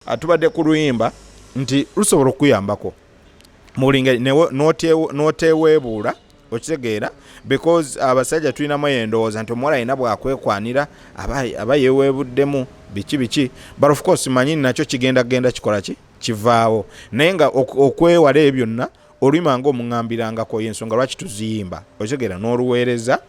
atubadde ku luyimba nti lusobola okuyambako mulinga noteweebuula okitegeera because abasajja tulinamu endowooza nti omuwala alina bwakwekwanira aba yeweebuddemu biki but of course manyi nakyo kigenda kikola kivaawo naye nga okwewala ebyo byonna oluyima ng'omuŋŋambirangako y'ensonga lwaki tuziyimba okitegeera n'oluweereza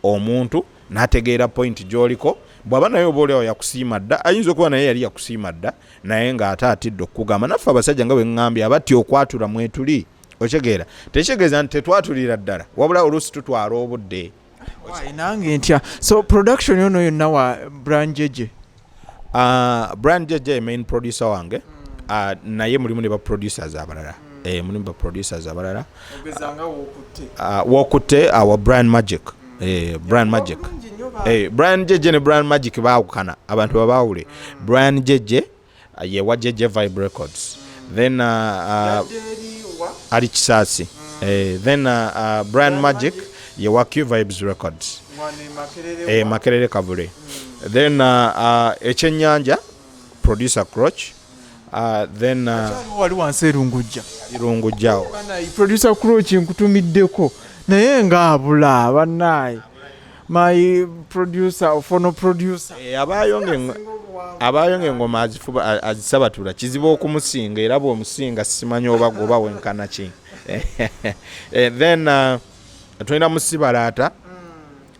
omuntu n'ategeera point gy'oliko bw'aba naye oba oliawo yakusiima dda ayinza okuba naye yali yakusiima dda naye ng'ate atidde okukugamba naffe abasajja nga bwe ŋŋambye abatya okwatula mwetuli okitegeera tekitegeeza nti tetwatulira ddala wabula oluusi tutwala obudde nange ntya so production yono yonna wa Brian Jeje Brian Jeje main producer wange naye mulimu ne ba producers abalala mulimu ba producers abalala wokutte wa Brian Magic Brian Magic Brian Jeje ne Brian Magic baawukana abantu babaawule Brian Jeje ye wa Jeje Vibe Records then ali Kisaasi then Brian Magic ye wa Q Vibes Records Makerere Kavule then Ekyennyanja producer Croch then wali wansi Irungujjao producer Croch nkutumiddeko naye ngaabula bannaye my producer fono producer abayonge ngoma azisabatula kizibu okumusinga era bw'omusinga simanyi oba goba wenkana ki then tulina musibalaata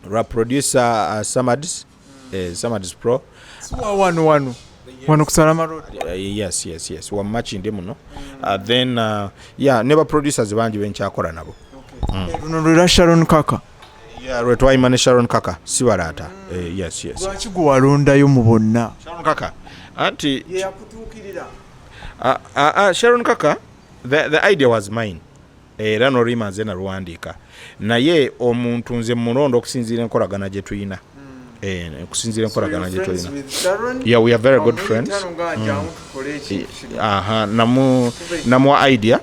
lwa producer Samad's Pro wano kusala road yes wa match ndi muno then ne ba producers bangi benkyakola nabo luno lwa Sharon Kaka Retwaimane Sharon Kaka sibalaata yes lwaki gwe walondayo mu bonna Sharon Kaka anti yakutuukirira Sharon Kaka the idea was mine era n'oluyima nze naluwandiika naye omuntu nze mulondo okusinziira enkolagana gye tulina okusinziira enkolagana gye tulina we are very good friends namu idea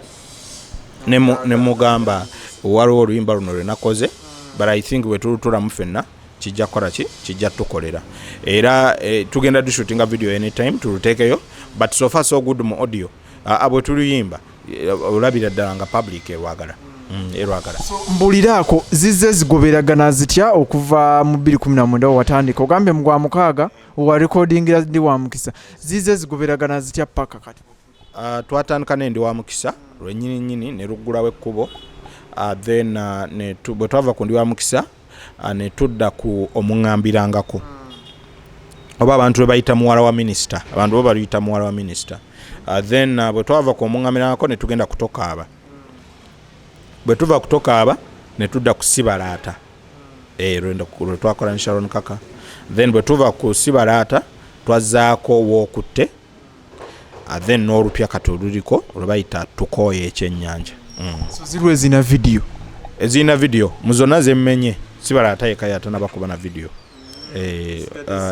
ne mugamba waliwo oluyimba luno lwe nakoze but I think we tulutulamu ffenna kijja kukola kijja tukolera era tugenda dushootinga video anytime tuluteekeyo but so far so good mu audio abo tuluyimba olabira ddala nga public erwagala mbuliraako zizze zigoberagana zitya okuva mu 2019 watandika ogambye mu gwa mukaaga owa recordingira ndi wa mukisa zizze zigoberagana zitya paka kati twatandika nendi wa mukisa lwennyini ne luggulawo ekkubo then bwe twava ku ndi wa mukisa ne tudda ku omuŋŋambirangako oba abantu bayita muwala wa minisita abantu bo baluyita muwala wa minisita then bwe twava ku omuŋŋambirangako ne tugenda kutokaaba bwe tuva kutokaaba ne tudda ku sibalaata lwe twakola ne Sharon Kaka then bwe tuva ku sibalaata twazzaako wookutte then n'olupya kati oluliko lwe bayita tukooye ekyennyanja so zirwe ezina video muzona zemmenye sibalaata yeka yatanaba na video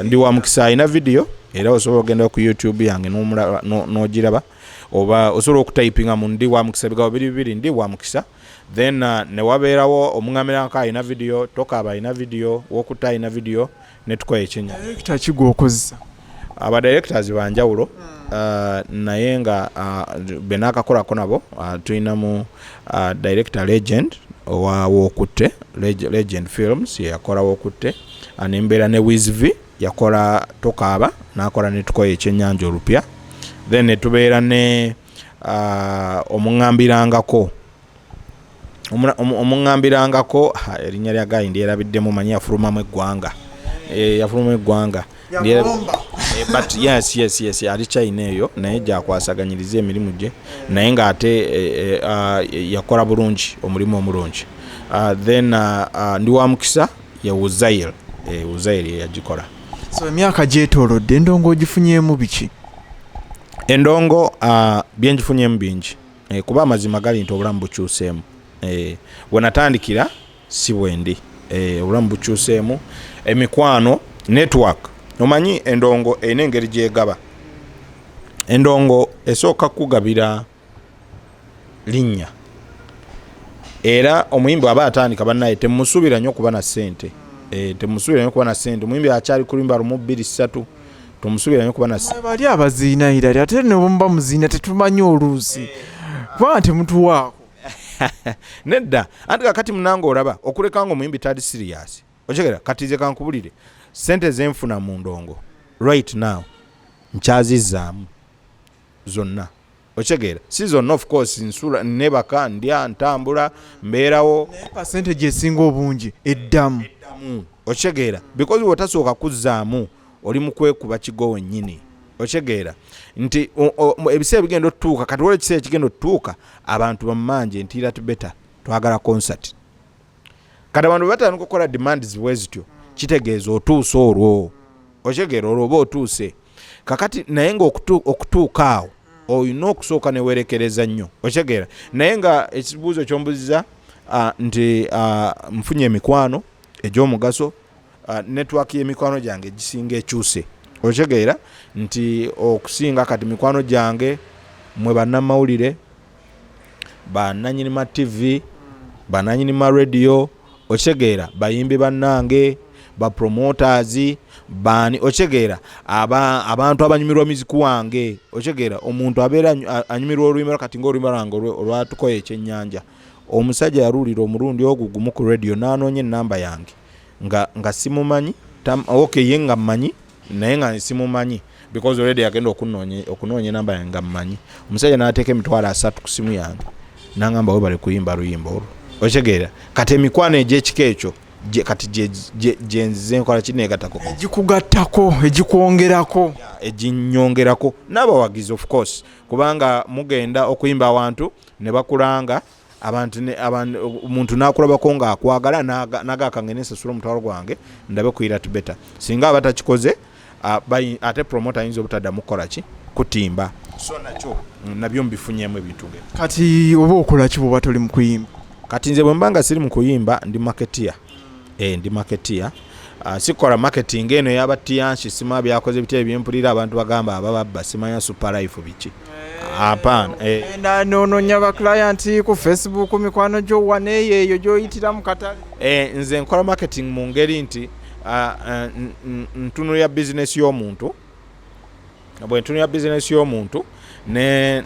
ndi wa mukisa alina video era osobola okugenda ku YouTube yange n'ogiraba oba osobola okutypinga mu ndi wa mukisa bigabo bibiri ndi wa mukisa then ne wabeerawo omuŋŋambirangako alina video tokaaba alina video wokutta alina video ne tukola ekyennya director ki gwokozesa aba directors banjawulo naye nga benakakolako nabo tulinamu director legend owa Wokutte legend films yakola Wokutte anembeera ne Wizv yakola tokaaba nakola ne tukola ekyennyanja olupya then ne tubeera ne omuŋŋambirangako erinnya lya gayi ndyerabiddemu manyi yafulumamu eggwanga but yes ali China eyo naye gyakwasaganyiriza emirimu gye naye ng'ate yakola bulungi omulimu omulungi then ndi wa mukisa ye Uzair yagikola so emyaka gyetoolodde endongo ogifunyemu biki endongo byenjifunyemu bingi kuba amazima gali nti obulamu bukyuseemu we natandikira si bwendi obulamu bukyuseemu emikwano network omanyi endongo erina engeri gyegaba endongo esooka kugabira linnya era omuyimbi aba atandika bannaye temusuubira nnyo okuba na ssente omuyimbi akyali kulimba lumu 2 3 tomusubira nnyo kuba nasi bali abaziina Hillary ate ne bumba muziina tetumanyi oluusi kuba nti mutuwaako nedda anti kakati munange olaba okuleka nga omuyimbi tali serious okitegeera kati nze kankubulire sente zenfuna mu ndongo right now nkyazizaamu zonna okitegeera si zonna of course nsula nebaka ndya ntambula mbeerawo percentage esinga obungi eddamu okitegeera because wotasooka kuzzaamu oli mu kwekuba kigo wennyini okitegeera nti ebiseera bigenda otutuuka kati waliwo ekiseera kigenda otutuuka abantu bamanje nti HILLAT BETA twagala concert kati abantu bwe batandika okukola demand zibwe zityo kitegeeza otuuse olwo okitegeera olwo oba otuuse kakati naye nga okutuuka awo olina okusooka newerekereza nnyo okitegeera naye nga ekibuuzo kyombuziza nti nfunye emikwano egy'omugaso network y'emikwano gyange gisinga ekyuse okitegeera nti okusinga kati mikwano gyange mwe bannamawulire bannanyini ma TV bannanyini ma radio okitegeera bayimbi bannange ba promoters bani okitegeera abantu abanyumirwa miziku wange okitegeera omuntu abeera anyumirwa oluyimba kati ng'oluyimba lwange olwatukoye ekyennyanja omusajja yaruulira omulundi ogwo gumu ku radio n'anoonya ennamba yange nga simumanyi okay ye nga mmanyi naye nga simumanyi because already yagenda okunoonya ennamba yange nga mmanyi omusajja n'ateeka emitwalo 3 ku simu yange n'angamba we bali kuyimba luyimba olwo okitegeera kati emikwano egy'ekika ekyo kati gyenzize nkola kineegattako egikugattako egikwongerako eginyongerako n'abawagizi of course kubanga mugenda okuyimba awantu ne bakulanga abantu omuntu n'akulabako ng'akwagala nagakanga nesasula omutwalo gwange ndabe ku HILLAT BETA singa abatakikoze ate promoter ayinza obutaddamu kukola ki kutimba so nakyo nabyo mbifunyemu ebintu nge kati oba okola ki bw'oba toli mu kuyimba kati nze bwe mbanga siri mu kuyimba ndi marketeer ndi marketeer sikola marketing eno y'abatiyanshi sima byakoze bitya ebyempulira abantu bagamba abababba simanya super life biki hapana noononya ba client ku Facebook mikwano gyo waneeyo eyo gyoyitira mu katale nze nkola marketing mu ngeri nti ntunulira business y'omuntu bwe ntunulira business y'omuntu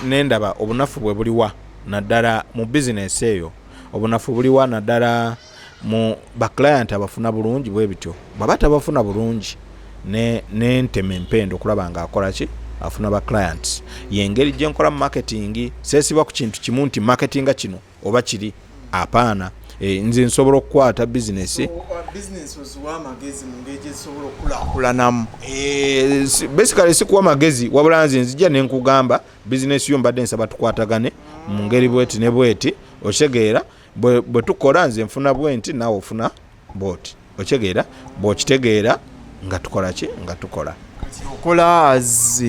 nendaba obunafu bwe buliwa naddala mu business eyo obunafu buliwa naddala mu ba client abafuna bulungi bwe bityo baba tabafuna bulungi ntema empendo okulaba nga akola ki afuna ba clients yengeri gye nkola marketing sesiba ku kintu kimu nti marketinga kino oba kiri apaana nze nsobola okukwata business ozuwa amagezi mu ngeri esobola okulakulanamu basically sikuwa magezi wabula nze nzija nenkugamba business yo mbadde nsaba tukwatagane mu ngeri bweti ne bweti okitegeera bwe tukola nze nfuna bwenti naawe ofuna bwoti okitegeera bw'okitegeera nga tukola ki nga tukola okola as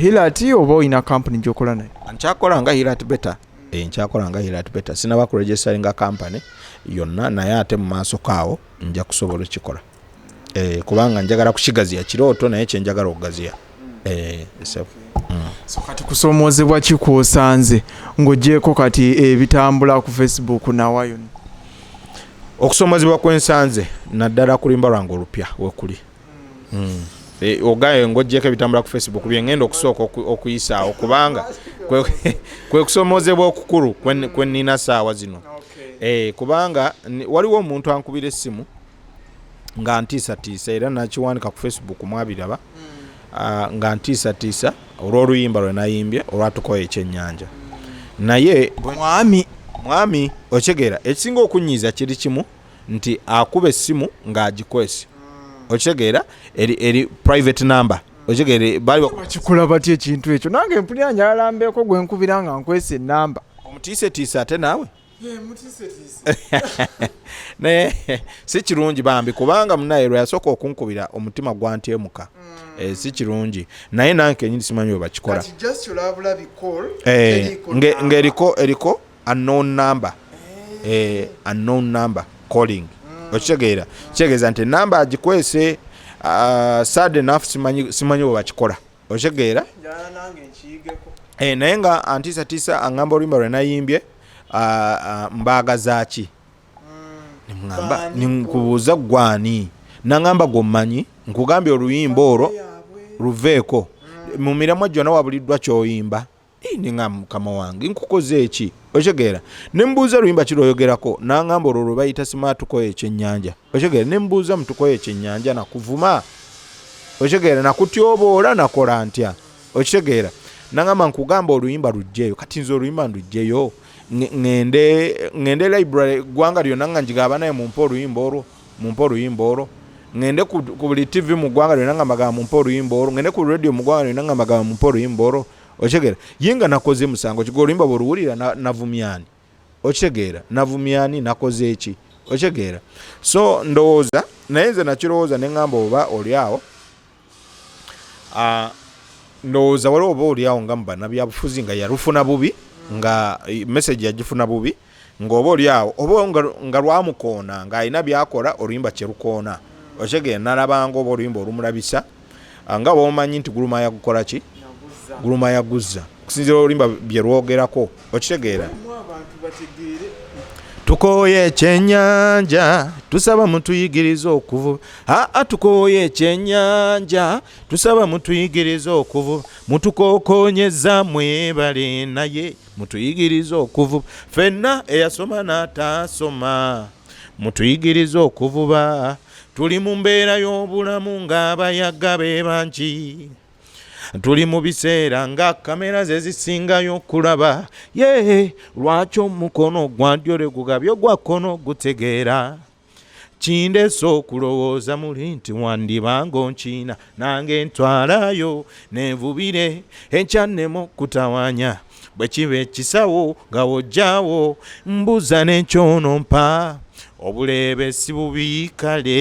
HILLAT oba olina company gyokola naye nkyakola nga HILLAT BETA nkyakola nga HILLAT BETA sinaba kuregisteringa company yonna naye ate mu maaso kaawo nja kusobola okikola kubanga njagala kukigaziya kirooto naye kyenjagala okugaziya so kati kusoomozebwa kikwosanze ng'ogyeko kati ebitambula ku Facebook nawa yonna okusoomozebwa kwensanze naddala kulimba lwange olupya wekuli ogaye ng'ogyeko ebitambula ku Facebook byengenda okusooka okuyisaawo kubanga kwe kusoomozebwa okukulu kwe nnina saawa zino kubanga waliwo omuntu ankubira essimu nga ntiisatiisa era nakiwanika ku Facebook mwabiraba nga ntiisatiisa olw'oluyimba lwe nayimbye olwatukoye ekyennyanja naye mwami okitegeera ekisinga okunyiiza kiri kimu nti akuba essimu ng'agikwese okitegeera eri private number okitegeera bakikola batya ekintu ekyo nange empulira njalambeeko gwe nkubira nga nkwesa ennamba omutiisetiisa ate naawe naye si kirungi bambi kubanga munaye lwe yasooka okunkubira omutima gwantyemuka si kirungi naye nange kenyini simanyi bwe bakikola ng'eriko unknown number calling okitegeera kitegeeza nti enamba agikwese sad enough simanyi bwe bakikola okitegeera naye nga antiisatiisa aŋŋamba oluyimba lwe nayimbye mbaagazaaki ninkubuuza gwani naŋŋamba gwomanyi nkugambye oluyimba olwo luveeko mu miramwa gyonna wabuliddwa kyoyimba ninga mukama wange nkukoze eki okitegeera nembuuza luyimba kirooyogerako nangamba olwo bayita simaatukoyo ekyennyanja okitegeera nembuuza mutukoyo ekyennyanja nakuvuma okitegeera nakutyoboola nakola ntya okitegeera nangamba nkugamba oluyimba lujjeyo kati nze oluyimba ndujjeyo ngende library gwanga lyonna nga njigaba naye mumpa oluyimba olwo ngende ku buli tv mu ggwanga lyonna nga mbagamba mumpa oluyimba olwo ngende ku radio mu ggwanga lyonna nga mbagamba mumpa oluyimba olwo okitegeera yenga nakoze musango kigo oluyimba bwoluwulira navumyani okitegeera navumyani nakoze eki okitegeera so ndowooza naye nze nakirowooza neŋŋamba oba oli awo ndowooza waliwo oba oli awo nga mubannabyabufuzi nga yalufuna bubi nga message yagifuna bubi ng'oba oli awo oba nga lwamukoona ng'alina byakola oluyimba kyerukoona okitegeera nalabanga oba oluyimba olumulabisa nga bwomanyi nti guluma yagukola ki guluma yaguzza kusinzira oluyimba bye lwogerako okitegeera tukooye ekyennyanja tusaba mutuyigiriza okuvuba tukooye ekyennyanja tusaba mutuyigiriza okuvuba mutukookonyeza mwebale naye mutuyigiriza okuvuba ffenna eyasoma n'ataasoma mutuyigiriza okuvuba tuli mu mbeera y'obulamu ng'abayaga be bangi tuli mu biseera nga kamera ze zisingayo okulaba lwaki omukono gwa ddyo legugabye ogwa kkono gutegeera kindeese okulowooza muli nti wandibanga onkiina nange ntwalayo nevubire enkyannemu okutawanya bwe kiba ekisawo nga wojjaawo mbuza n'enkyono mpa obuleebe si bubi kale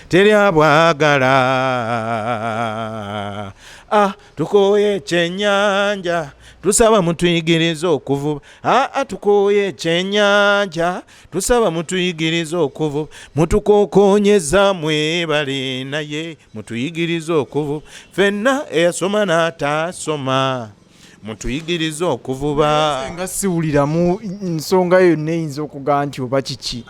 teri abwagala tukooye ekyennyanja tusaba mutuyigiriza okuvuba tukooye ekyennyanja tusaba mutuyigiriza okuvuba mutukookonyeza mwebale naye mutuyigiriza okuvuba ffenna eyasoma n'ataasoma mutuyigiriza okuvuba nga siwuliramu nsonga yonna eyinza okugaa nti oba kiki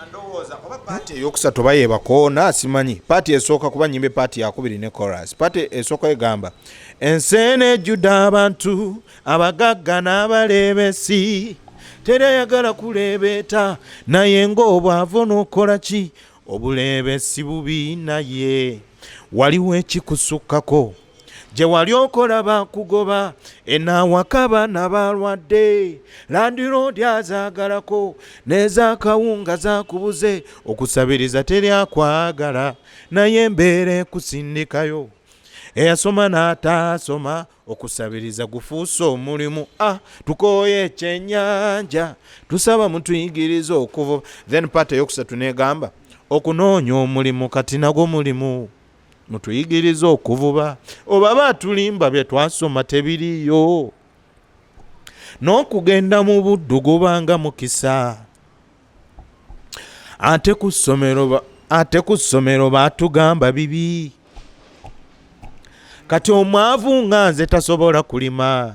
oba paati eyokusatu oba yebakoona simanyi paati esooka kuba nyimbe paati yakubiri ne chorus paati esooka egamba enseene ejjudde abantu abagagga n'abaleebesi teri ayagala kuleebeeta naye ng'obwava n'okola ki obuleebesi bubi naye waliwo ekikusukkako gye wali okola bakugoba enaawakaba n'abalwadde landiroodi azaagalako n'ezakawunga zakubuze okusabiriza teri akwagala naye embeera ekusindikayo eyasoma n'ataasoma okusabiriza gufuuse omulimu tukooye ekyennyanja tusaba mutuyigiriza okuvuba then paati eyokusatu negamba okunoonya omulimu kati nagwo mulimu mutuyigiriza okuvuba oba batulimba bye twasoma tebiriyo n'okugenda mu buddu gubanga mukisa ate ku ssomero baatugamba bibi kati omwavu nga nze tasobola kulima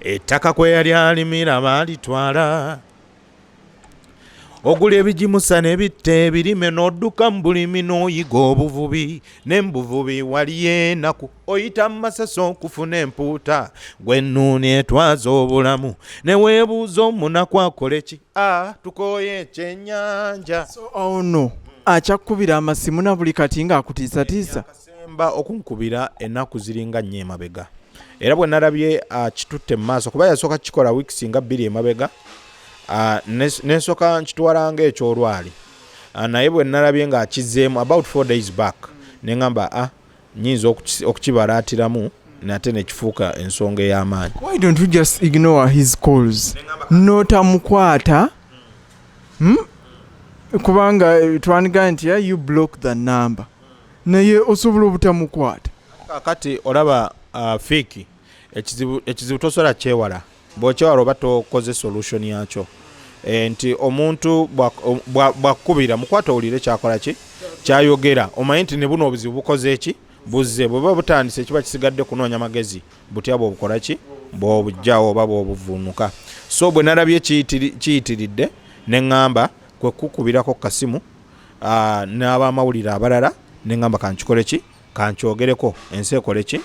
ettaka kwe yali alimira baalitwala ogula ebijimusa nebitta ebirime n'odduka mu bulimi n'oyiga obuvubi n'embuvubi waliyo enaku oyita mu masasi okufuna empuuta gwe nnuuni etwaza obulamu ne weebuuza omunaku akole ki tukooye ekyennyanja ono akyakubira amasimu na buli kati ng'akutiisatiisa akasemba okunkubira ennaku ziringa nnyo emabega era bwe nalabye kitutte mu maaso kuba yasooka kikola wiikisi nga 2 emabega nesooka nkitwalanga ekyolwali naye bwe nalabye ng'akizzeemu about 4 days back neŋŋamba nyinza okukibalaatiramu nate nekifuuka ensonga ey'amaanyi. Why don't you just ignore his calls notamukwata kubanga twandiga nti you block the number naye osobola obutamukwata kakati olaba fiiki ekizibu tosobola kyewala bw'okyewala oba tokoze solution yakyo nti omuntu bwakubira mukwata owulire kyakola ki kyayogera omanyi nti ne buno obuzibu bukoze eki buzze bweba butandise kiba kisigadde kunoonya magezi butya bw'obukola ki bw'obujjawo oba bw'obuvuunuka so bwe nalabye kiyitiridde ne ŋŋamba kwe kukubirako kasimu n'abamawulire abalala neŋŋamba kankikole ki kankyogereko ensi ekole ki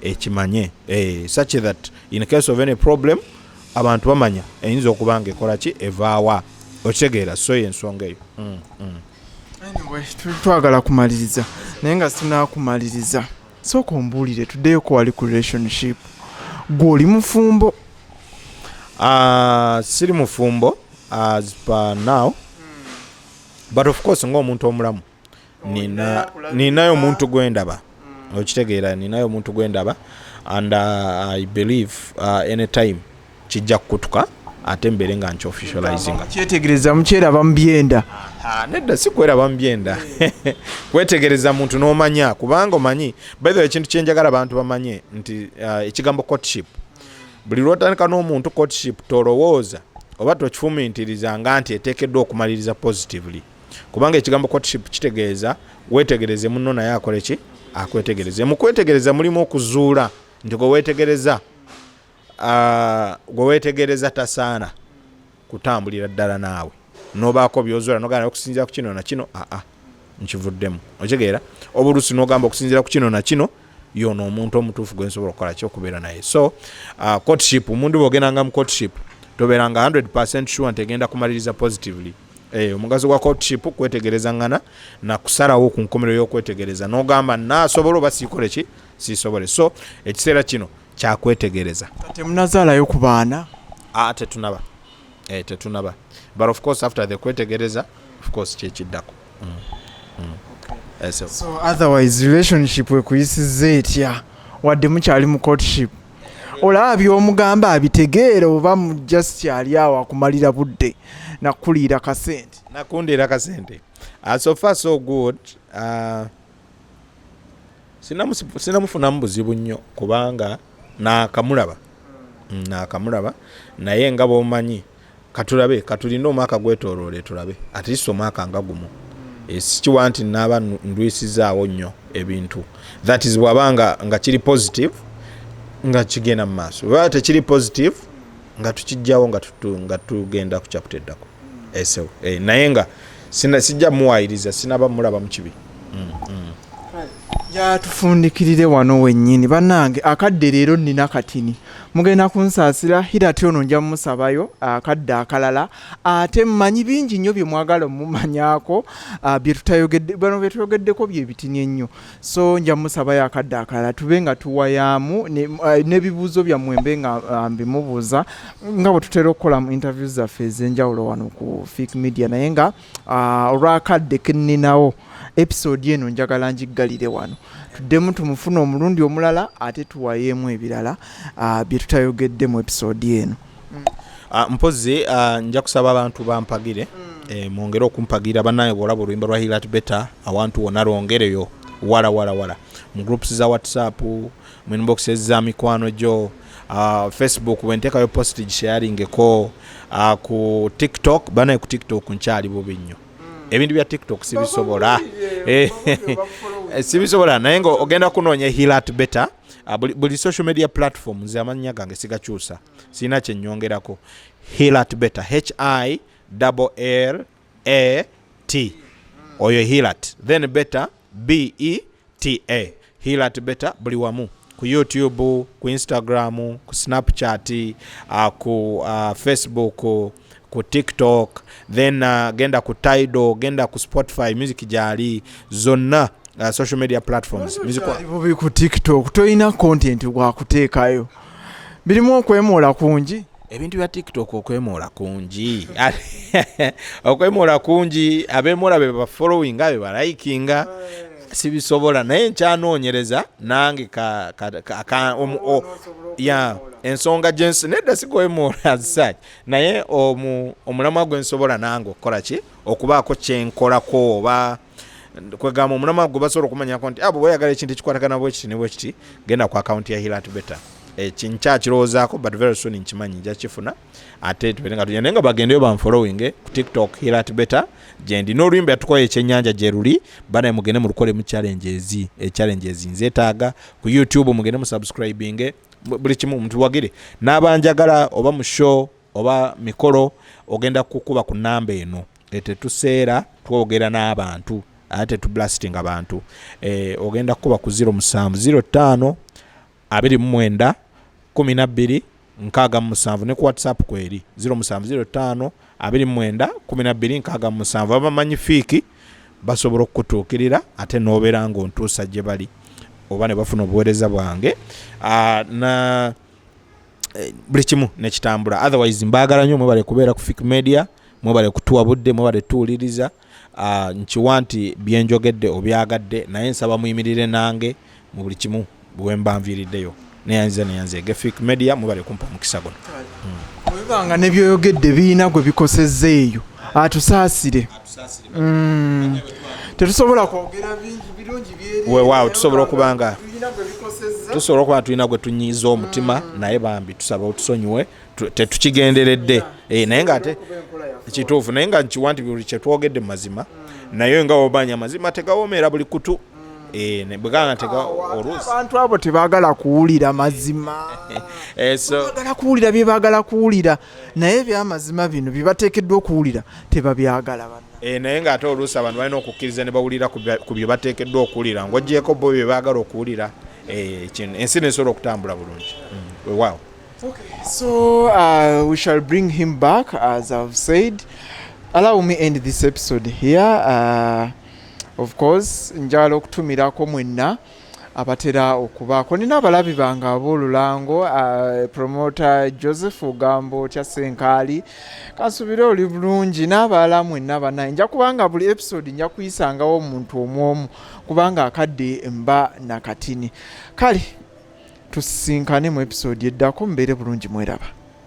ekimanye such that in case of any problem abantu bamanya eyinza okuba nga ekola ki evaawa okitegeera so y'ensonga eyo. Anyway, twagala kumaliriza naye nga sinakumaliriza sooka ombuulire tuddeyoko wali ku relationship gw'oli mufumbo. Siri mufumbo as per now but of course ng'omuntu omulamu ninayo omuntu gwendaba okitegeera ninayo omuntu gwendaba and I believe anytime kijja kukutuka ate mbere nga nki officializing kyetegereza mukyeraba mu byenda. Nedda si kweraba mu byenda kwetegereza muntu n'omanya kubanga omanyi by the way ekintu kyenjagala abantu bamanye nti ekigambo courtship buli lwotandika n'omuntu courtship tolowooza oba tokifumiitirizanga nti eteekeddwa okumaliriza positively kubanga ekigambo courtship kitegeeza weetegereze munno naye akole ki akwetegereze. Mu kwetegereza mulimu okuzuula nti gwe weetegereza tasaana kutambulira ddala naawe n'obaako by'ozuula n'ogamba okusinziira ku kino na kino nkivuddemu okitegeera obulusi n'ogamba okusinziira ku kino na kino yono omuntu omutuufu gwe nsobola okukola ki okubeera naye. So courtship omuntu bw'ogendanga mu courtship tobeeranga 100% sure nti egenda kumaliriza positively. Omugaso gwa courtship kwetegerezangana na kusalawo ku nkomerero y'okwetegereza n'ogamba naasobola oba siikole ki siisobole. So ekiseera kino kyakwetegereza. Temunazaalayo ku baana? Tetunaba tetunaba but of course after the kwetegereza of course kyekiddako. So otherwise relationship ekuyisiza etya wadde mukyali mu courtship? Olaba by'omugamba abitegeera oba just kyali awo akumalira budde nakuliira kasente? Nakundiira kasente. So far so good. Sinamufunamu buzibu nnyo kubanga nakamulaba naye nga bw'omanyi katulabe katulina omwaka gwetooloole tulabe at least omwaka nga gumu. Sikiwa nti naaba ndwisizaawo nnyo ebintu that is bw'abanga nga kiri positive nga kigenda mu maaso bwaba tekiri positive nga tukijjawo nga tugenda ku chapter eddako. Naye nga sijja muwayiriza sinaba mulaba mu kibi. Tufundikirire wano wennyini bannange akadde leero nnina katini mugenda kunsaasira HILLAT ono nja mumusabayo akadde akalala ate mmanyi bingi nnyo bye mwagala mumanyaako bye tuyogeddeko bye bitini ennyo so nja mumusabayo akadde akalala tube nga tuwayaamu n'ebibuuzo byammwe mbe nga mbimubuuza nga bwe tutera okukola mu interviews zaffe ez'enjawulo wano ku Fik Media naye nga olwakadde kenninawo episode eno njagala njiggalire wano tuddemu tumufuna omulundi omulala ate tuwayeemu ebirala bye tutayogedde mu episode eno. Mpozi nja kusaba abantu bampagire mwongere okumpagira bannange bw'olaba oluyimba lwa HILLAT BETA awantu wonna lwongereyo wala mu groups za WhatsApp mu inbox za mikwano gyo Facebook bwenteekayo post gisharingeko ku TikTok bannange ku TikTok nkyali bubi nnyo ebintu bya TikTok sibisobola sibisobola naye nga ogenda kunoonya HILLAT BETA buli social media platform nze amannya gange sigakyusa sirina kyennyongerako HILLAT BETA HILLAT oyo HILLAT then BETA BETA HILLAT BETA buli wamu ku YouTube ku Instagram ku Snapchat ku Facebook ku TikTok then genda ku Tidal genda ku Spotify music gyali zonna social media platforms bubi ku TikTok toyina content gwakuteekayo birimu okwemoola kungi ebintu bya TikTok okwemoola kungi okwemoola kungi abemoola be ba following abe ba likinga sibisobola naye nkyanoonyereza nange ensonga jensi nedda sikwemoola zisaki naye omulamwa gwe nsobola nange okukola ki okubaako kyenkolako oba kwegamba omulamwa gwe basobola okumanyako nti abo bweyagala ekintu ekikwatagana bwe kiti ne bwe kiti genda ku akaunti ya HILLAT BETA kinkyakirowoozaako but very soon nkimanyi nja kifuna ate tubere nga tugenda nga bagendeyo banfollowing ku TikTok HILLAT BETA gyendi n'oluyimba yatukola ekyennyanja gye luli banaye mugende mulukole mu challenge ezi nzeetaaga ku YouTube mugende mu subscribing buli kimu mutuwagire n'abanjagala oba mu show oba mikolo ogenda kukuba ku namba eno tetuseera twogera n'abantu ate tublasting abantu ogenda kuba ku 0705 29 12 67 ne ku WhatsApp kweri 0705 29 12 67 abamanyi fiiki basobola okutuukirira ate n'obeera ng'ontuusa gye bali oba ne bafuna obuweereza bwange na buli kimu nekitambula. Otherwise mbaagala nnyo mwebale kubeera ku Fic Media, mwebale kutuwa budde, mwebale tuwuliriza. Nkiwa nti byenjogedde obyagadde naye nsaba muyimirire nange mu buli kimu bwe mbanviiriddeyo neyanze Fic Media mwebale kumpa mukisa guno. Webanga ne byoyogedde biina gwe bikosezza eyo atusaasire. Tetusobola kwogera birungi byeri weewaawo tusobola okubanga tulina gwe tunyiiza omutima naye bambi tusaba otusonyiwe tetukigenderedde naye nga ate kituufu naye nga nkiwa nti buli kyetwogedde mu mazima naye nga obanya amazima tegawoomera buli kutu abantu abo tebaagala kuwulira mazima baagala kuwulira bye baagala kuwulira naye ebyamazima bino bye bateekeddwa okuwulira tebabyagala naye ng'ate oluusi abantu balina okukkiriza ne bawulira ku bye bateekeddwa okuwulira ng'oggyeko bo bye baagala okuwulira ensi nesobola okutambula bulungi. Wow. Okay, so we shall bring him back as I've said. Allow me end this episode here. Of course njala okutumirako mwenna abatera okubaako nina abalabi bange ab'olulango promoter Joseph Ogambo kya Senkaali kansubire oli bulungi n'abalala mwenna bana nja kubanga buli episode nja kuyisangawo omuntu omwomu kubanga akadde mba nakatini kale tusisinkane mu episode eddako mbeere bulungi mweraba.